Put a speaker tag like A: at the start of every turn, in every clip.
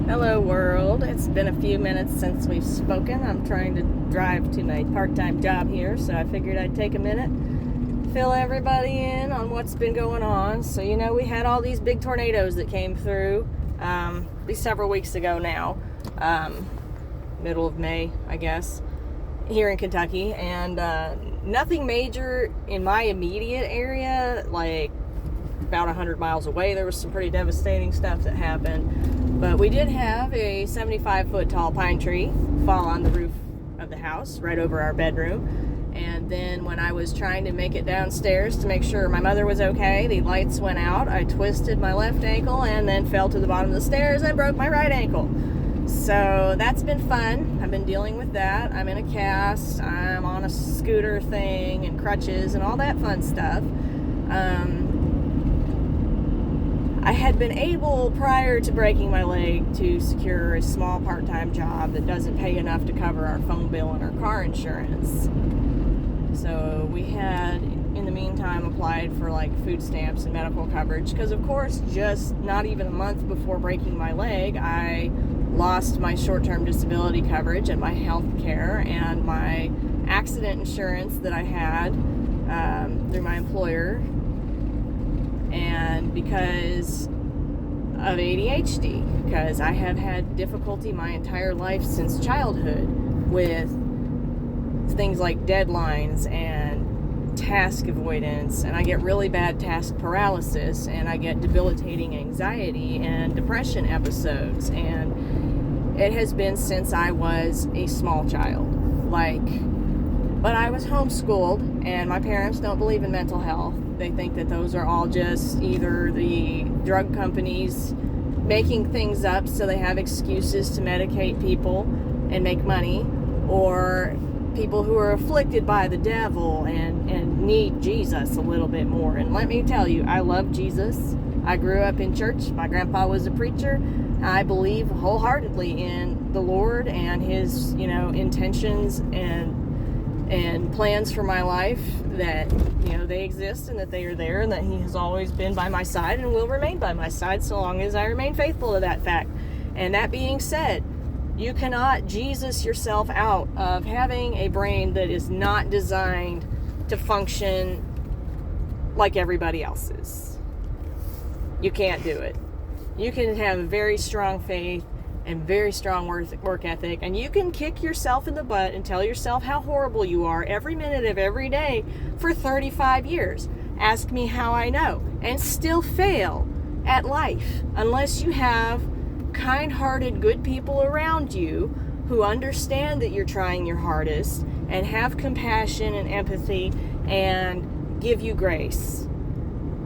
A: Hello world. It's been a few minutes since we've spoken. I'm trying to drive to my part-time job here, so I figured I'd take a minute, fill everybody in on what's been going on. So, we had all these big tornadoes that came through, at least several weeks ago now, middle of May, I guess, here in Kentucky, and nothing major in my immediate area, like about 100 miles away. There was some pretty devastating stuff that happened, but we did have a 75-foot tall pine tree fall on the roof of the house right over our bedroom. And then when I was trying to make it downstairs to make sure my mother was okay, the lights went out. I twisted my left ankle and then fell to the bottom of the stairs and broke my right ankle. So that's been fun. I've been dealing with that. I'm in a cast. I'm on a scooter thing and crutches and all that fun stuff. I had been able, prior to breaking my leg, to secure a small part-time job that doesn't pay enough to cover our phone bill and our car insurance. So we had, in the meantime, applied for food stamps and medical coverage because, of course, just not even a month before breaking my leg, I lost my short-term disability coverage and my health care and my accident insurance that I had through my employer. And because of ADHD, because I have had difficulty my entire life since childhood with things like deadlines and task avoidance, and I get really bad task paralysis, and I get debilitating anxiety and depression episodes, and it has been since I was a small child. But I was homeschooled, and my parents don't believe in mental health. They think that those are all just either the drug companies making things up so they have excuses to medicate people and make money, or people who are afflicted by the devil and need Jesus a little bit more. And let me tell you, I love Jesus. I grew up in church. My grandpa was a preacher. I believe wholeheartedly in the Lord and his, intentions and plans for my life, that they exist and that they are there and that he has always been by my side and will remain by my side so long as I remain faithful to that fact. And that being said, you cannot Jesus yourself out of having a brain that is not designed to function like everybody else's. You can't do it. You can have very strong faith and very strong work ethic, and you can kick yourself in the butt and tell yourself how horrible you are every minute of every day for 35 years. Ask me how I know. And still fail at life unless you have kind-hearted, good people around you who understand that you're trying your hardest and have compassion and empathy and give you grace.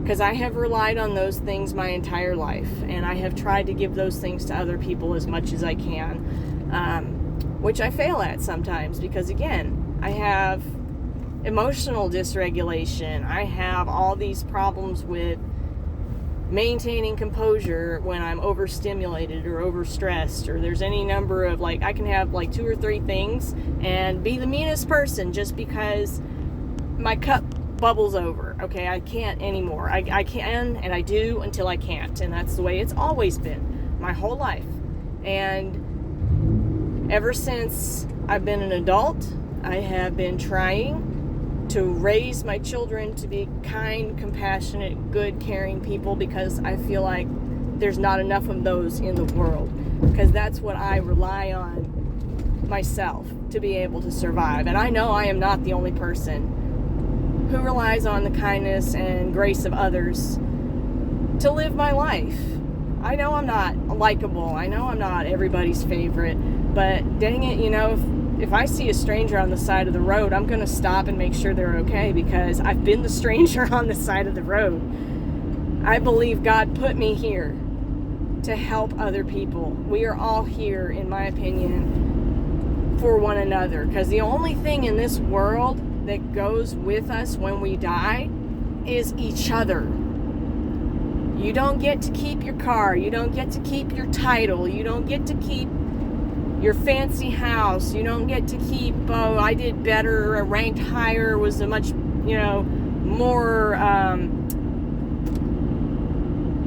A: Because I have relied on those things my entire life, and I have tried to give those things to other people as much as I can, which I fail at sometimes because, again, I have emotional dysregulation. I have all these problems with maintaining composure when I'm overstimulated or overstressed, or there's any number of, I can have 2 or 3 things and be the meanest person just because my cup bubbles over. Okay, I can't anymore. I can and I do until I can't, and that's the way it's always been my whole life. And ever since I've been an adult, I have been trying to raise my children to be kind, compassionate, good, caring people, because I feel like there's not enough of those in the world, because that's what I rely on myself to be able to survive. And I know I am not the only person who relies on the kindness and grace of others to live my life. I know I'm not likable. I know I'm not everybody's favorite, but dang it, if I see a stranger on the side of the road, I'm going to stop and make sure they're okay, because I've been the stranger on the side of the road. I believe God put me here to help other people. We are all here, in my opinion, for one another, because the only thing in this world that goes with us when we die is each other. You don't get to keep your car. You don't get to keep your title. You don't get to keep your fancy house. You don't get to keep, I did better, I ranked higher, was a much, more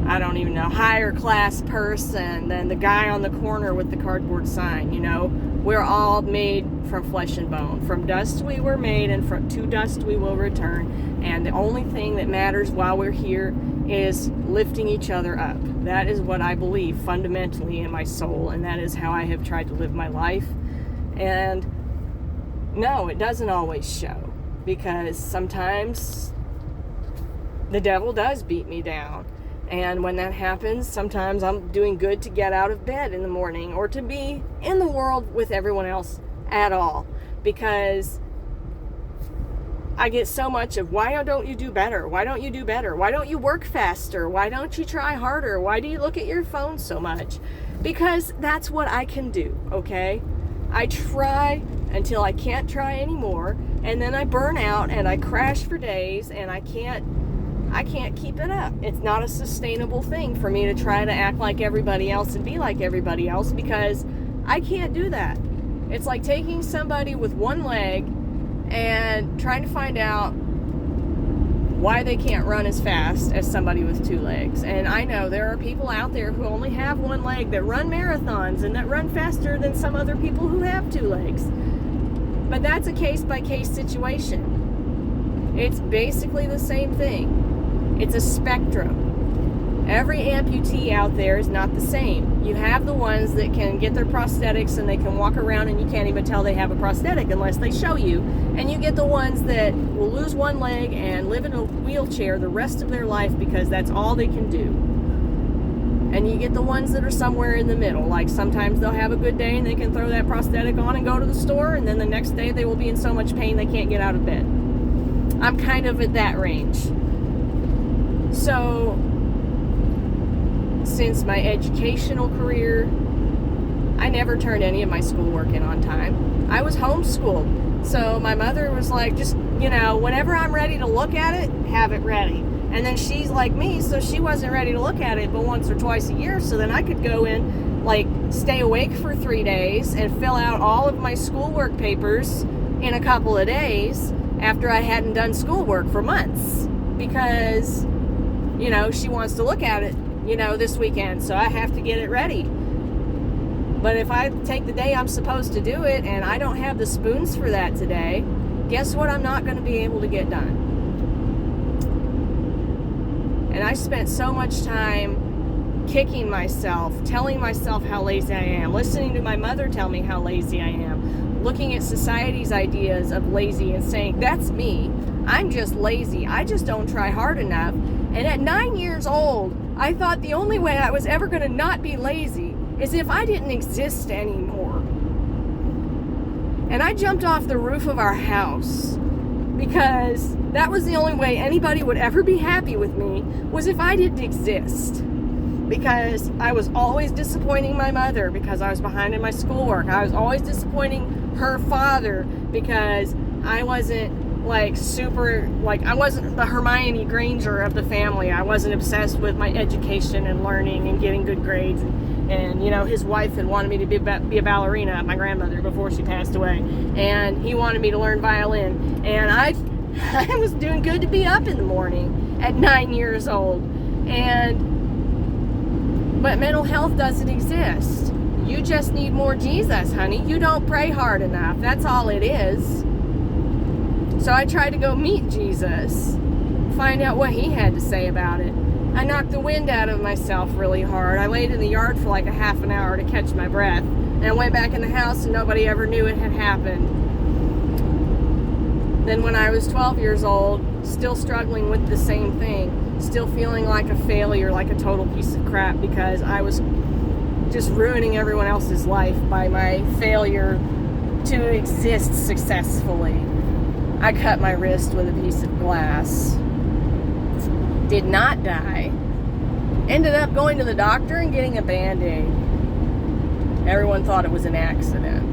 A: I don't even know, higher class person than the guy on the corner with the cardboard sign. We're all made from flesh and bone. From dust we were made, and to dust we will return. And the only thing that matters while we're here is lifting each other up. That is what I believe fundamentally in my soul, and that is how I have tried to live my life. And no, it doesn't always show, because sometimes the devil does beat me down. And when that happens, sometimes I'm doing good to get out of bed in the morning or to be in the world with everyone else at all, because I get so much of, why don't you do better? Why don't you do better? Why don't you work faster? Why don't you try harder? Why do you look at your phone so much? Because that's what I can do, okay? I try until I can't try anymore, and then I burn out and I crash for days, and I can't keep it up. It's not a sustainable thing for me to try to act like everybody else and be like everybody else, because I can't do that. It's like taking somebody with one leg and trying to find out why they can't run as fast as somebody with two legs. And I know there are people out there who only have one leg that run marathons and that run faster than some other people who have two legs. But that's a case-by-case situation. It's basically the same thing. It's a spectrum. Every amputee out there is not the same. You have the ones that can get their prosthetics and they can walk around and you can't even tell they have a prosthetic unless they show you. And you get the ones that will lose one leg and live in a wheelchair the rest of their life because that's all they can do. And you get the ones that are somewhere in the middle. Like sometimes they'll have a good day and they can throw that prosthetic on and go to the store, and then the next day they will be in so much pain they can't get out of bed. I'm kind of at that range. So, since my educational career, I never turned any of my schoolwork in on time. I was homeschooled. So my mother was like, just, whenever I'm ready to look at it, have it ready. And then she's like me, so she wasn't ready to look at it but once or twice a year. So then I could go in, stay awake for 3 days and fill out all of my schoolwork papers in a couple of days after I hadn't done schoolwork for months. Because she wants to look at it, this weekend, so I have to get it ready. But if I take the day I'm supposed to do it and I don't have the spoons for that today, guess what I'm not going to be able to get done? And I spent so much time kicking myself, telling myself how lazy I am, listening to my mother tell me how lazy I am, looking at society's ideas of lazy and saying, that's me. I'm just lazy. I just don't try hard enough. And at 9 years old, I thought the only way I was ever going to not be lazy is if I didn't exist anymore. And I jumped off the roof of our house because that was the only way anybody would ever be happy with me, was if I didn't exist. Because I was always disappointing my mother because I was behind in my schoolwork. I was always disappointing her father because I wasn't I wasn't the Hermione Granger of the family. I wasn't obsessed with my education and learning and getting good grades. And his wife had wanted me to be a ballerina, my grandmother, before she passed away. And he wanted me to learn violin. And I was doing good to be up in the morning at 9 years old. But mental health doesn't exist. You just need more Jesus, honey. You don't pray hard enough. That's all it is. So I tried to go meet Jesus, find out what he had to say about it. I knocked the wind out of myself really hard. I laid in the yard for a half an hour to catch my breath. And I went back in the house and nobody ever knew it had happened. Then when I was 12 years old, still struggling with the same thing, still feeling like a failure, like a total piece of crap, because I was just ruining everyone else's life by my failure to exist successfully. I cut my wrist with a piece of glass. Did not die. Ended up going to the doctor and getting a Band-Aid. Everyone thought it was an accident.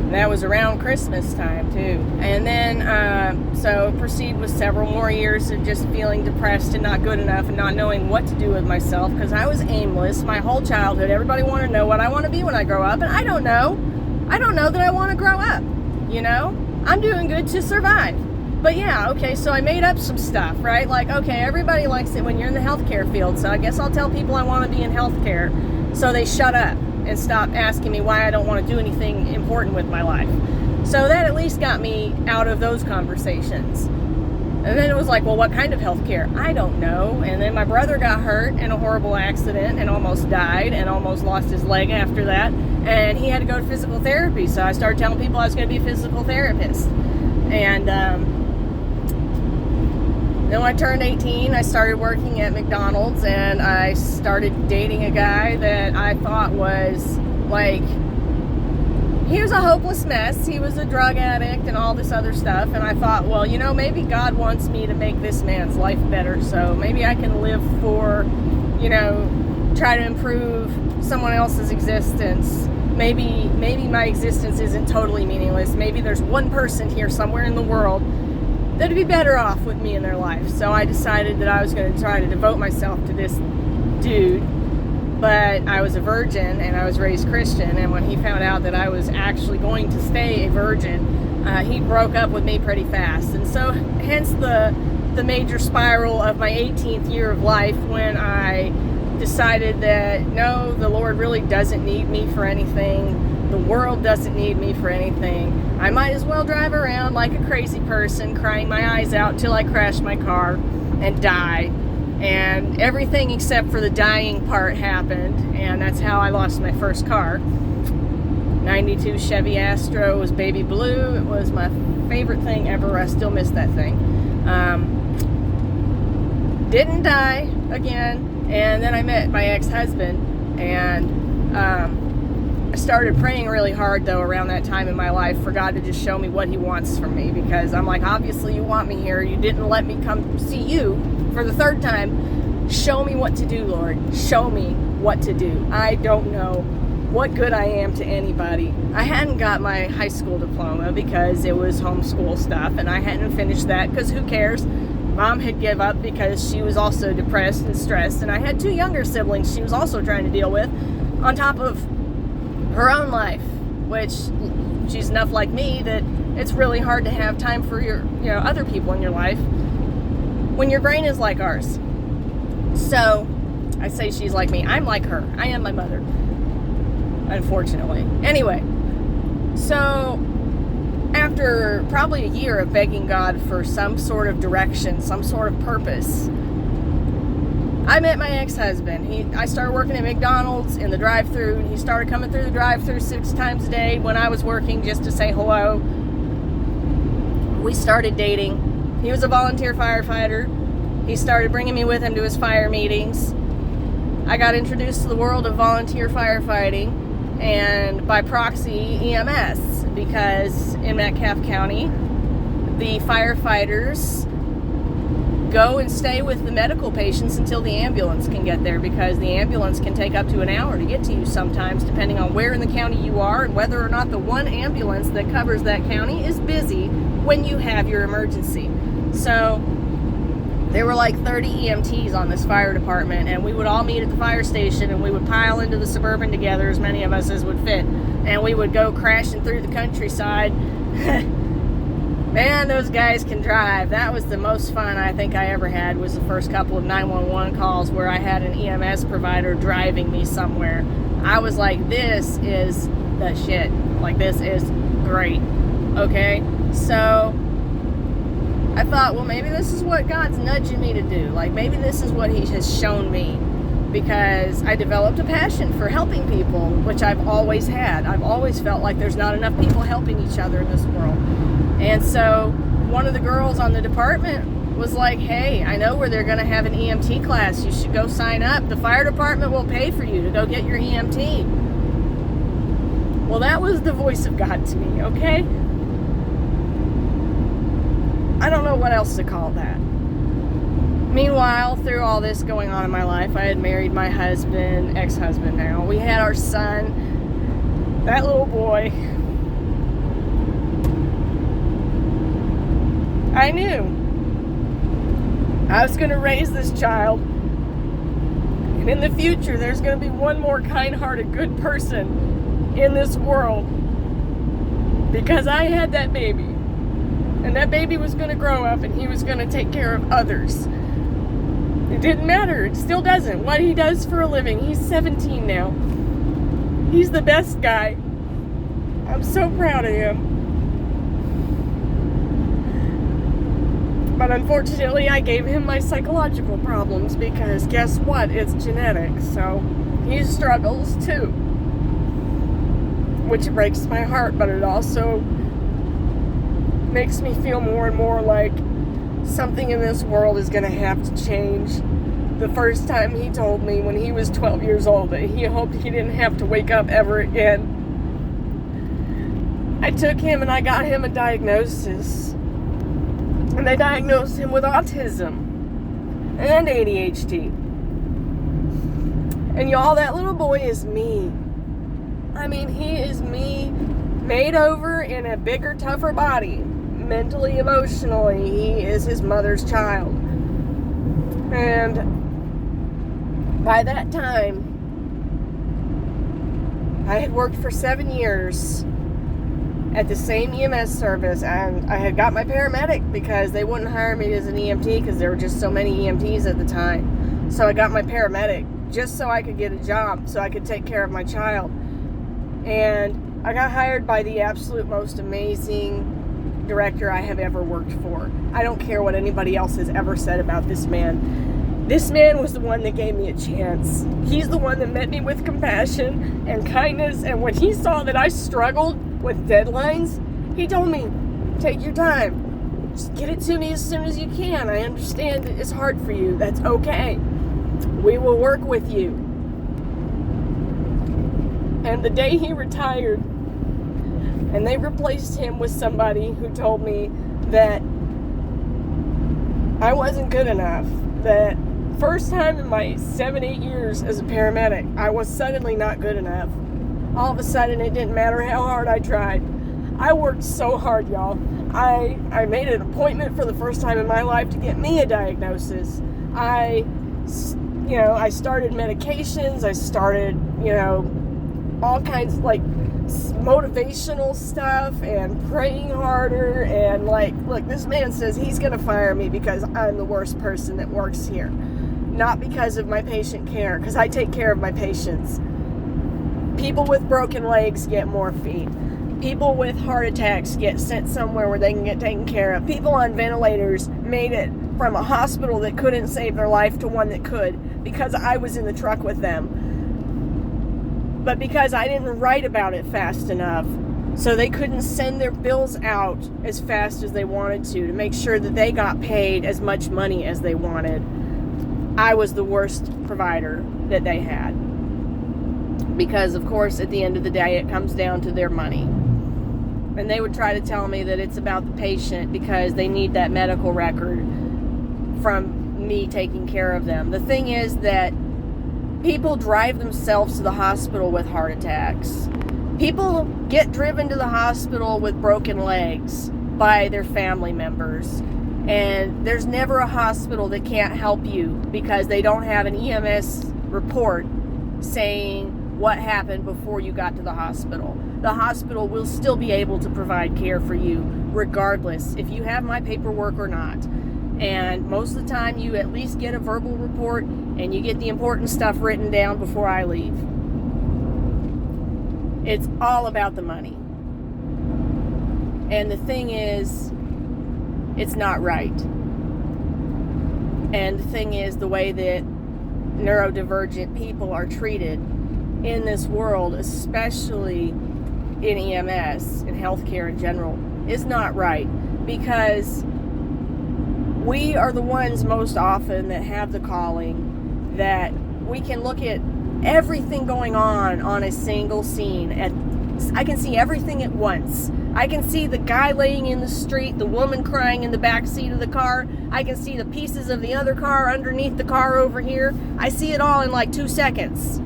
A: And that was around Christmas time too. And then, so proceed with several more years of just feeling depressed and not good enough and not knowing what to do with myself because I was aimless my whole childhood. Everybody wanted to know what I want to be when I grow up, and I don't know that I want to grow up. I'm doing good to survive. But yeah, okay, so I made up some stuff, right? Like, okay, everybody likes it when you're in the healthcare field, so I guess I'll tell people I want to be in healthcare so they shut up and stop asking me why I don't want to do anything important with my life. So that at least got me out of those conversations. And then it was like, well, what kind of healthcare? I don't know. And then my brother got hurt in a horrible accident and almost died and almost lost his leg after that. And he had to go to physical therapy. So I started telling people I was going to be a physical therapist. And then when I turned 18, I started working at McDonald's, and I started dating a guy that I thought was like, he was a hopeless mess. He was a drug addict and all this other stuff. And I thought, well, you know, maybe God wants me to make this man's life better. So maybe I can live for, you know, try to improve someone else's existence. Maybe my existence isn't totally meaningless. Maybe there's one person here somewhere in the world that'd be better off with me in their life. So I decided that I was going to try to devote myself to this dude. But I was a virgin and I was raised Christian, and when he found out that I was actually going to stay a virgin, he broke up with me pretty fast. And so hence the major spiral of my 18th year of life, when I decided that no, the Lord really doesn't need me for anything. The world doesn't need me for anything. I might as well drive around like a crazy person, crying my eyes out till I crash my car and die. And everything except for the dying part happened, and that's how I lost my first car. 92 Chevy Astro was baby blue. It was my favorite thing ever. I still miss that thing. Didn't die again, and then I met my ex-husband, and I started praying really hard, though, around that time in my life for God to just show me what he wants from me, because I'm like, obviously you want me here. You didn't let me come see you for the third time. Show me what to do, Lord. Show me what to do. I don't know what good I am to anybody. I hadn't got my high school diploma because it was homeschool stuff, and I hadn't finished that because who cares? Mom had given up because she was also depressed and stressed, and I had two younger siblings she was also trying to deal with on top of her own life, which she's enough like me that it's really hard to have time for your, you know, other people in your life when your brain is like ours. So I say she's like me. I'm like her. I am my mother, unfortunately. Anyway, so after probably a year of begging God for some sort of direction, some sort of purpose, I met my ex-husband. I started working at McDonald's in the drive-thru, and he started coming through the drive-thru 6 times a day when I was working just to say hello. We started dating. He was a volunteer firefighter. He started bringing me with him to his fire meetings. I got introduced to the world of volunteer firefighting, and by proxy EMS, because in Metcalfe County, the firefighters go and stay with the medical patients until the ambulance can get there, because the ambulance can take up to an hour to get to you sometimes, depending on where in the county you are and whether or not the one ambulance that covers that county is busy when you have your emergency. So there were like 30 EMTs on this fire department, and we would all meet at the fire station, and we would pile into the Suburban together, as many of us as would fit, and we would go crashing through the countryside. Man, those guys can drive. That was the most fun I think I ever had, was the first couple of 911 calls where I had an EMS provider driving me somewhere. I was like, this is the shit. Like, this is great. Okay? So I thought, well, maybe this is what God's nudging me to do. Like, maybe this is what he has shown me, because I developed a passion for helping people, which I've always had. I've always felt like there's not enough people helping each other in this world. And so one of the girls on the department was like, hey, I know where they're going to have an EMT class. You should go sign up. The fire department will pay for you to go get your EMT. Well, that was the voice of God to me, okay? I don't know what else to call that. Meanwhile, through all this going on in my life, I had married my husband, ex-husband now. We had our son, that little boy. I knew I was going to raise this child, and in the future there's going to be one more kind-hearted, good person in this world, because I had that baby. And that baby was going to grow up and he was going to take care of others. It didn't matter. It still doesn't. What he does for a living. He's 17 now. He's the best guy. I'm so proud of him. But unfortunately, I gave him my psychological problems because guess what? It's genetic. So he struggles too. Which breaks my heart, but it also makes me feel more and more like something in this world is going to have to change. The first time he told me when he was 12 years old that he hoped he didn't have to wake up ever again. I took him and I got him a diagnosis. And they diagnosed him with autism and ADHD. And y'all, that little boy is me. I mean, he is me made over in a bigger, tougher body. Mentally, emotionally, he is his mother's child. And by that time, I had worked for 7 years at the same EMS service, and I had got my paramedic because they wouldn't hire me as an EMT because there were just so many EMTs at the time. So I got my paramedic just so I could get a job, so I could take care of my child. And I got hired by the absolute most amazing director I have ever worked for. I don't care what anybody else has ever said about this man. This man was the one that gave me a chance. He's the one that met me with compassion and kindness, and when he saw that I struggled with deadlines, he told me, take your time. Just get it to me as soon as you can. I understand that it's hard for you. That's okay. We will work with you. And the day he retired, and they replaced him with somebody who told me that I wasn't good enough. That first time in my 7-8 years as a paramedic, I was suddenly not good enough. All of a sudden, it didn't matter how hard I tried. I worked so hard, y'all. I made an appointment for the first time in my life to get me a diagnosis. I started medications. I started, all kinds of, motivational stuff and praying harder. And, look, this man says he's going to fire me because I'm the worst person that works here. Not because of my patient care, because I take care of my patients. People with broken legs get morphine. People with heart attacks get sent somewhere where they can get taken care of. People on ventilators made it from a hospital that couldn't save their life to one that could because I was in the truck with them. But because I didn't write about it fast enough, so they couldn't send their bills out as fast as they wanted to make sure that they got paid as much money as they wanted. I was the worst provider that they had. Because, of course, at the end of the day, it comes down to their money. And they would try to tell me that it's about the patient because they need that medical record from me taking care of them. The thing is that people drive themselves to the hospital with heart attacks. People get driven to the hospital with broken legs by their family members. And there's never a hospital that can't help you because they don't have an EMS report saying what happened before you got to the hospital. The hospital will still be able to provide care for you regardless if you have my paperwork or not. And most of the time you at least get a verbal report and you get the important stuff written down before I leave. It's all about the money. And the thing is, it's not right. And the thing is, the way that neurodivergent people are treated in this world, especially in EMS and healthcare in general, is not right, because we are the ones most often that have the calling that we can look at everything going on a single scene. I can see everything at once. I can see the guy laying in the street, the woman crying in the back seat of the car. I can see the pieces of the other car underneath the car over here. I see it all in 2 seconds.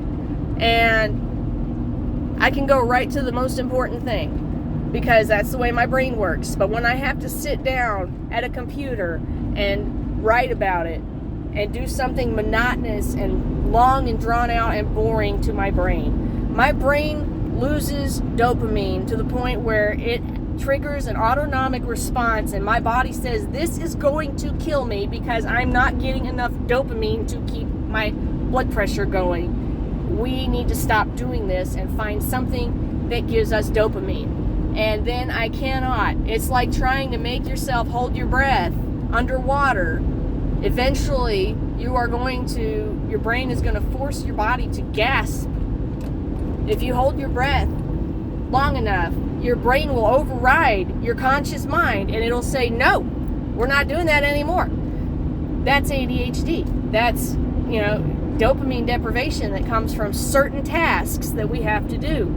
A: And I can go right to the most important thing because that's the way my brain works. But when I have to sit down at a computer and write about it and do something monotonous and long and drawn out and boring to my brain loses dopamine to the point where it triggers an autonomic response, and my body says this is going to kill me because I'm not getting enough dopamine to keep my blood pressure going. We need to stop doing this and find something that gives us dopamine. And then I cannot. It's like trying to make yourself hold your breath underwater. Eventually, your brain is going to force your body to gasp. If you hold your breath long enough, your brain will override your conscious mind, and it'll say, no, we're not doing that anymore. That's ADHD. That's, dopamine deprivation that comes from certain tasks that we have to do.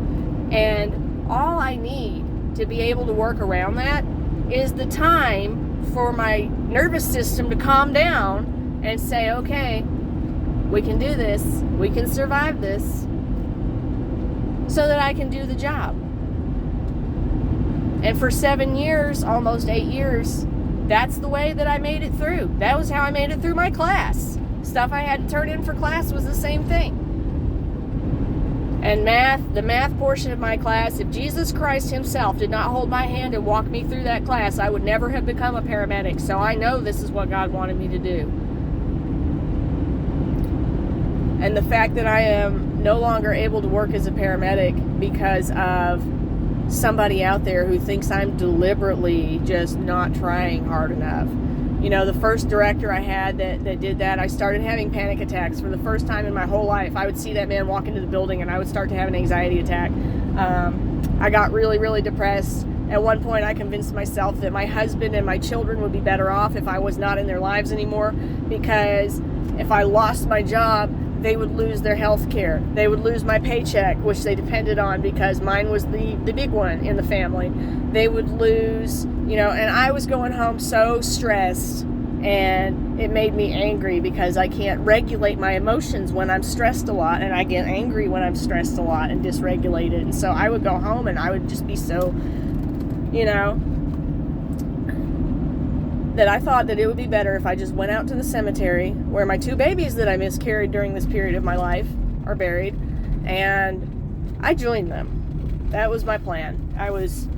A: And all I need to be able to work around that is the time for my nervous system to calm down and say, okay, we can do this, we can survive this, so that I can do the job. And for 7 years, almost 8 years, that's the way that I made it through. That was how I made it through my class. Stuff I had to turn in for class was the same thing. And the math portion of my class, if Jesus Christ himself did not hold my hand and walk me through that class, I would never have become a paramedic. So I know this is what God wanted me to do. And the fact that I am no longer able to work as a paramedic because of somebody out there who thinks I'm deliberately just not trying hard enough. The first director I had that did that, I started having panic attacks for the first time in my whole life. I would see that man walk into the building and I would start to have an anxiety attack. I got really, really depressed. At one point, I convinced myself that my husband and my children would be better off if I was not in their lives anymore, because if I lost my job, they would lose their health care. They would lose my paycheck, which they depended on because mine was the big one in the family. They would lose, and I was going home so stressed, and it made me angry because I can't regulate my emotions when I'm stressed a lot, and I get angry when I'm stressed a lot and dysregulated. And so I would go home and I would just be so, that I thought that it would be better if I just went out to the cemetery where my 2 babies that I miscarried during this period of my life are buried, and I joined them. That was my plan. I was,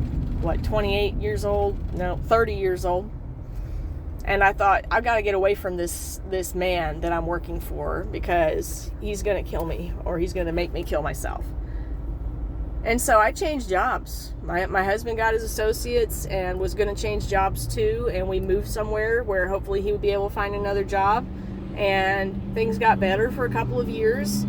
A: 28 years old? No, 30 years old. And I thought, I've got to get away from this man that I'm working for, because he's going to kill me, or he's going to make me kill myself. And so I changed jobs. My husband got his associates and was going to change jobs too, and we moved somewhere where hopefully he would be able to find another job. And things got better for a couple of years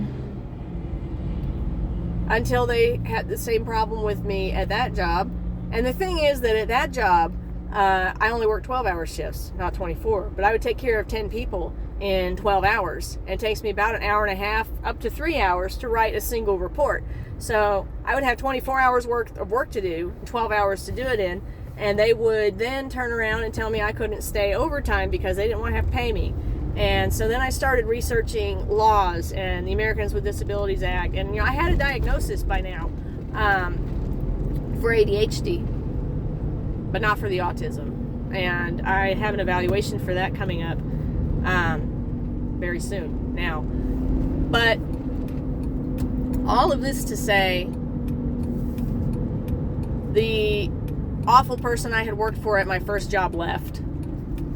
A: until they had the same problem with me at that job. And the thing is that at that job, I only worked 12-hour shifts, not 24, but I would take care of 10 people in 12 hours. And it takes me about an hour and a half, up to 3 hours to write a single report. So I would have 24 hours worth of work to do, 12 hours to do it in, and they would then turn around and tell me I couldn't stay overtime because they didn't want to have to pay me. And so then I started researching laws and the Americans with Disabilities Act, and I had a diagnosis by now for ADHD, but not for the autism. And I have an evaluation for that coming up very soon now. But all of this to say, the awful person I had worked for at my first job left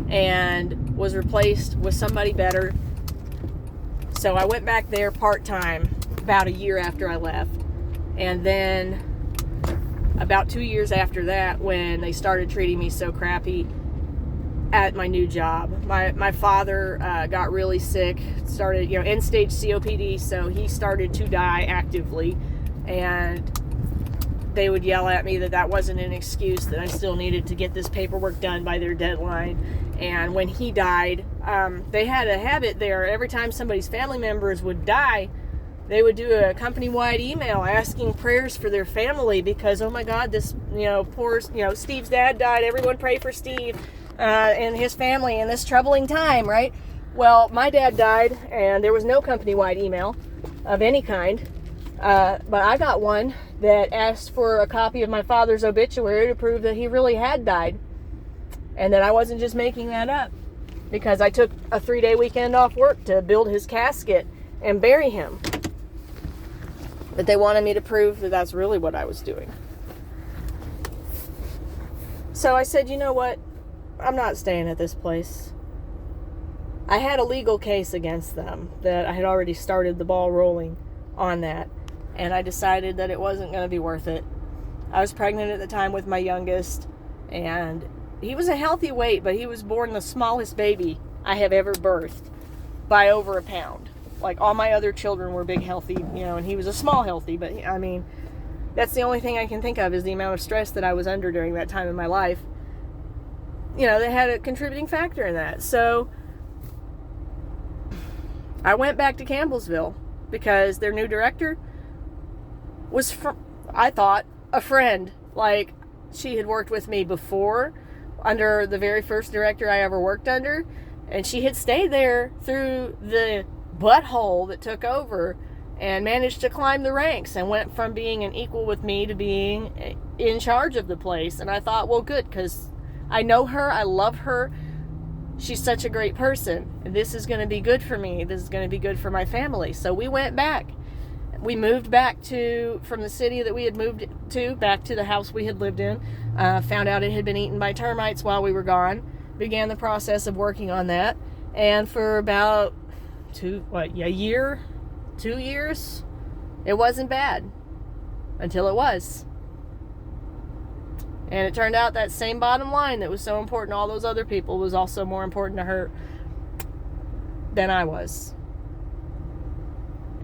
A: and was replaced with somebody better. So I went back there part-time about a year after I left. And then about 2 years after that, when they started treating me so crappy at my new job, my father got really sick, started, end-stage COPD, so he started to die actively, and they would yell at me that wasn't an excuse, that I still needed to get this paperwork done by their deadline. And when he died, they had a habit there. Every time somebody's family members would die, they would do a company-wide email asking prayers for their family because, oh my God, this, poor, Steve's dad died. Everyone pray for Steve and his family in this troubling time, right? Well, my dad died, and there was no company-wide email of any kind. But I got one that asked for a copy of my father's obituary to prove that he really had died, and that I wasn't just making that up, because I took a 3-day weekend off work to build his casket and bury him. But they wanted me to prove that that's really what I was doing. So I said, you know what? I'm not staying at this place. I had a legal case against them that I had already started the ball rolling on that. And I decided that it wasn't going to be worth it. I was pregnant at the time with my youngest, and he was a healthy weight, but he was born the smallest baby I have ever birthed by over a pound. Like, all my other children were big, healthy, and he was a small, healthy. But, I mean, that's the only thing I can think of is the amount of stress that I was under during that time in my life. They had a contributing factor in that. So I went back to Campbellsville because their new director was, I thought, a friend. Like, she had worked with me before under the very first director I ever worked under, and she had stayed there through the butthole that took over and managed to climb the ranks and went from being an equal with me to being in charge of the place. And I thought, well, good, because I know her, I love her, she's such a great person, and this is going to be good for me, this is going to be good for my family. So we went back. We moved back from the city that we had moved to, back to the house we had lived in. Found out it had been eaten by termites while we were gone. Began the process of working on that. And for about 2 years, it wasn't bad. Until it was. And it turned out that same bottom line that was so important to all those other people was also more important to her than I was.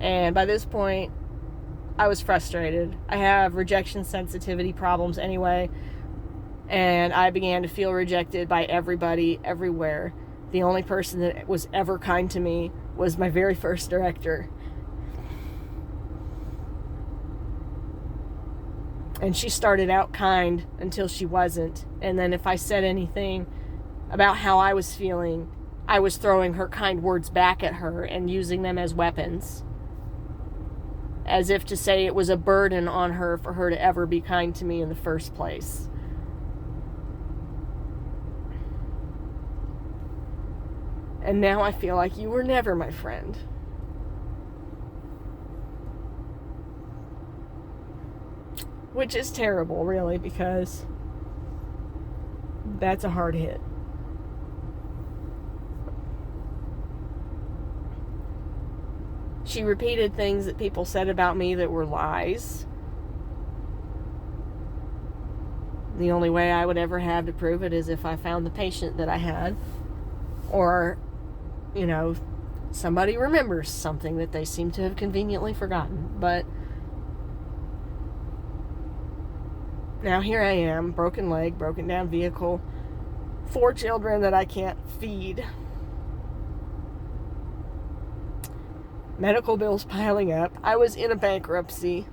A: And by this point, I was frustrated. I have rejection sensitivity problems anyway, and I began to feel rejected by everybody, everywhere. The only person that was ever kind to me was my very first director. And she started out kind until she wasn't. And then if I said anything about how I was feeling, I was throwing her kind words back at her and using them as weapons. As if to say it was a burden on her for her to ever be kind to me in the first place. And now I feel like you were never my friend. Which is terrible, really, because that's a hard hit. She repeated things that people said about me that were lies. The only way I would ever have to prove it is if I found the patient that I had. Or, somebody remembers something that they seem to have conveniently forgotten. But now here I am, broken leg, broken down vehicle, 4 children that I can't feed. Medical bills piling up. I was in a bankruptcy.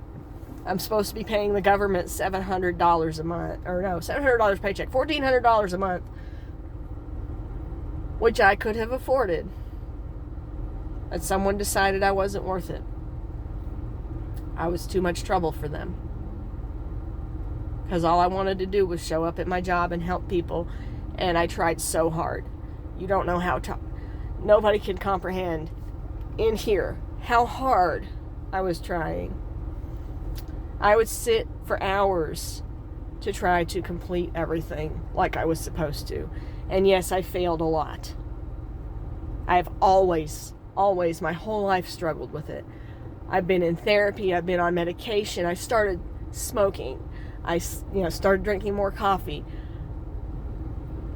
A: I'm supposed to be paying the government $700 a month. Or no, $700 paycheck. $1,400 a month. Which I could have afforded. But someone decided I wasn't worth it. I was too much trouble for them. Because all I wanted to do was show up at my job and help people. And I tried so hard. You don't know how nobody can comprehend in here how hard I was trying. I would sit for hours to try to complete everything like I was supposed to. And yes, I failed a lot. I've always my whole life struggled with it. I've been in therapy, I've been on medication, I started smoking, I started drinking more coffee.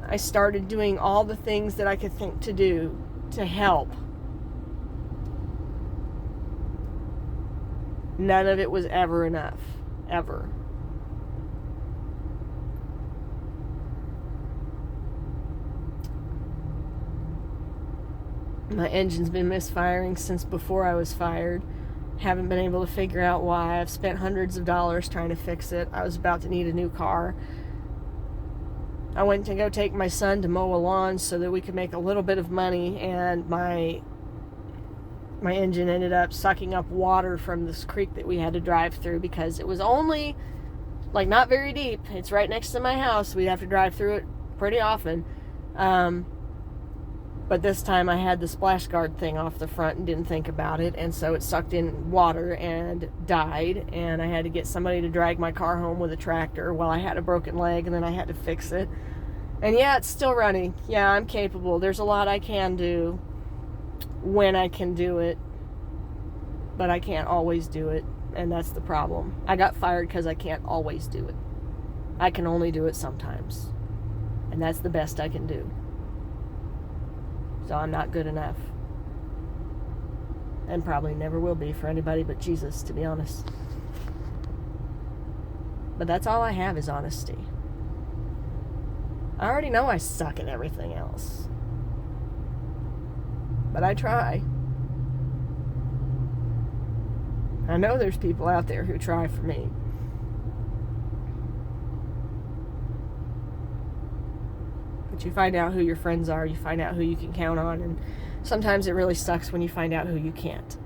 A: I started doing all the things that I could think to do to help. None of it was ever enough. Ever. My engine's been misfiring since before I was fired. Haven't been able to figure out why. I've spent hundreds of dollars trying to fix it. I was about to need a new car. I went to go take my son to mow a lawn so that we could make a little bit of money, and my engine ended up sucking up water from this creek that we had to drive through because it was only, not very deep. It's right next to my house. We'd have to drive through it pretty often. But this time I had the splash guard thing off the front and didn't think about it, and so it sucked in water and died, and I had to get somebody to drag my car home with a tractor while I had a broken leg, and then I had to fix it. And yeah, it's still running. Yeah, I'm capable. There's a lot I can do when I can do it, but I can't always do it, and that's the problem. I got fired because I can't always do it. I can only do it sometimes, and that's the best I can do. So I'm not good enough. And probably never will be for anybody but Jesus, to be honest. But that's all I have is honesty. I already know I suck at everything else. But I try. I know there's people out there who try for me. But you find out who your friends are, you find out who you can count on, and sometimes it really sucks when you find out who you can't.